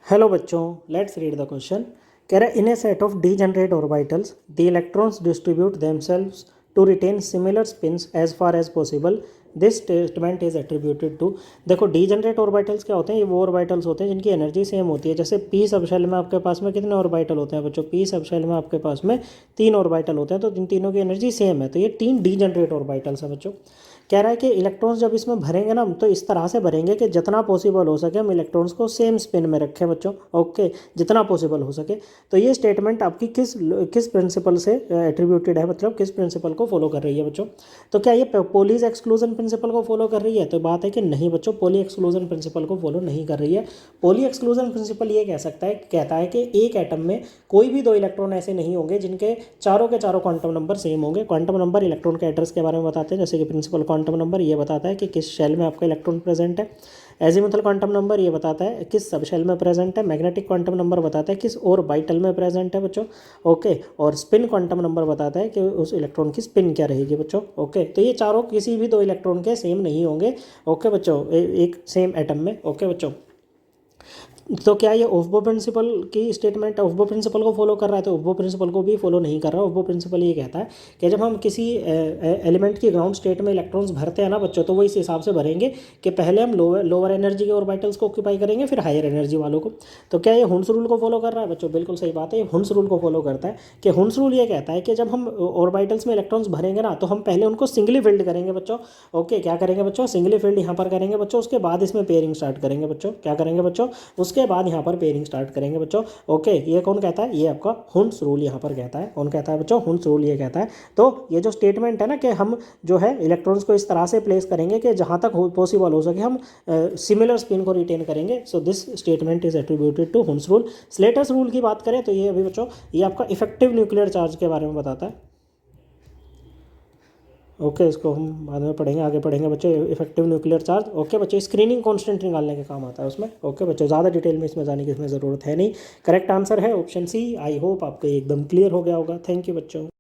Hello बच्चों, let's read the question. कह रहा है in a set of degenerate orbitals the electrons distribute themselves to retain similar spins as far as possible. This statement is attributed to. देखो, degenerate orbitals क्या होते हैं? ये वो ऑर्बिटल्स होते हैं जिनकी एनर्जी सेम होती है। जैसे पी सबशेल में आपके पास में कितने ऑर्बिटल होते हैं बच्चों? पी सबशेल में आपके पास में 3 ऑर्बिटल होते हैं, तो इन तीनों की एनर्जी सेम है, तो ये 3 डीजनरेट ऑर्बिटल्स हैं बच्चों। कह रहा है कि इलेक्ट्रॉन्स जब इसमें भरेंगे ना, तो इस तरह से भरेंगे कि जितना पॉसिबल हो सके हम इलेक्ट्रॉन्स को सेम स्पिन में रखें बच्चों। ओके, जितना पॉसिबल हो सके। तो ये स्टेटमेंट आपकी किस किस प्रिंसिपल से एट्रीब्यूटेड है, मतलब किस प्रिंसिपल को फॉलो कर रही है बच्चों? तो क्या ये पोलीज एक्सक्लूजन प्रिंसिपल को फॉलो कर रही है? तो बात है कि नहीं बच्चों, पोली एक्सक्लूजन प्रिंसिपल को फॉलो नहीं कर रही है। पोली एक्सक्लूजन प्रिंसिपल ये कहता है कि एक एटम में कोई भी 2 इलेक्ट्रॉन ऐसे नहीं होंगे जिनके चारों के चारों क्वांटम नंबर सेम होंगे। क्वांटम नंबर इलेक्ट्रॉन के एड्रेस के बारे में बताते हैं, जैसे कि प्रिंसिपल क्वांटम नंबर ये बताता है कि किस शेल में आपका इलेक्ट्रॉन प्रेजेंट है। एजीमुथल क्वांटम नंबर ये बताता है किस सब शेल में प्रेजेंट है। मैग्नेटिक क्वांटम नंबर बताता है किस ऑर्बिटल में प्रेजेंट है बच्चों। ओके, और स्पिन क्वांटम नंबर बताता है कि उस इलेक्ट्रॉन की स्पिन क्या रहेगी बच्चों। ओके, तो ये चारों किसी भी 2 इलेक्ट्रॉन के सेम नहीं होंगे। ओके बच्चों, एक सेम एटम में। ओके बच्चों, तो क्या ये ओफ्बो प्रिंसिपल की स्टेटमेंट ओफ्बो प्रिंसिपल को फॉलो कर रहा है? तो ओफ्बो प्रिंसिपल को भी फॉलो नहीं कर रहा। ओफ्बो प्रिंसिपल ये कहता है कि जब हम किसी एलिमेंट की ग्राउंड स्टेट में इलेक्ट्रॉन्स भरते हैं ना बच्चों, तो वो इस हिसाब से भरेंगे कि पहले हम लोअर एनर्जी के ऑर्बिटल्स को ऑक्यूपाई करेंगे, फिर हायर एनर्जी वालों को। तो क्या ये हुन्स रूल को फॉलो कर रहा है बच्चों? बिल्कुल सही बात है, ये हुन्स रूल को फॉलो करता है। कि हुन्स रूल ये कहता है कि जब हम ऑर्बिटल्स में इलेक्ट्रॉन्स भरेंगे ना, तो हम पहले उनको सिंगली फिल्ड करेंगे बच्चों। ओके, क्या करेंगे बच्चों? सिंगली फिल्ड यहाँ पर करेंगे बच्चों। उसके बाद इसमें पेयरिंग स्टार्ट करेंगे बच्चों। क्या करेंगे बच्चों? उसके बाद यहाँ पर स्टार्ट करेंगे बच्चों। ओके, ये कौन कहता है? ये आपका हुन्स रूल यहाँ पर कहता है। कौन कहता है बच्चों? हुन्स रूल ये कहता है। तो ये जो स्टेटमेंट है ना, कि हम जो है इलेक्ट्रॉन्स को इस तरह से प्लेस करेंगे कि जहाँ तक पॉसिबल हो सके हम सिमिलर स्पिन को रिटेन करेंगे। So this statement is attributed to Hund's rule. Slater's rule की बात करें तो ये अभी बच्चों, ये आपका इफेक्टिव न्यूक्लियर चार्ज के बारे में बताता है। ओके, इसको हम बाद में पढ़ेंगे, आगे पढ़ेंगे बच्चों, इफेक्टिव न्यूक्लियर चार्ज। ओके बच्चों, स्क्रीनिंग कांस्टेंट निकालने के काम आता है उसमें। ओके बच्चों, ज़्यादा डिटेल में इसमें जाने की इसमें ज़रूरत है नहीं। करेक्ट आंसर है ऑप्शन सी। आई होप आपको एकदम क्लियर हो गया होगा। थैंक यू बच्चों।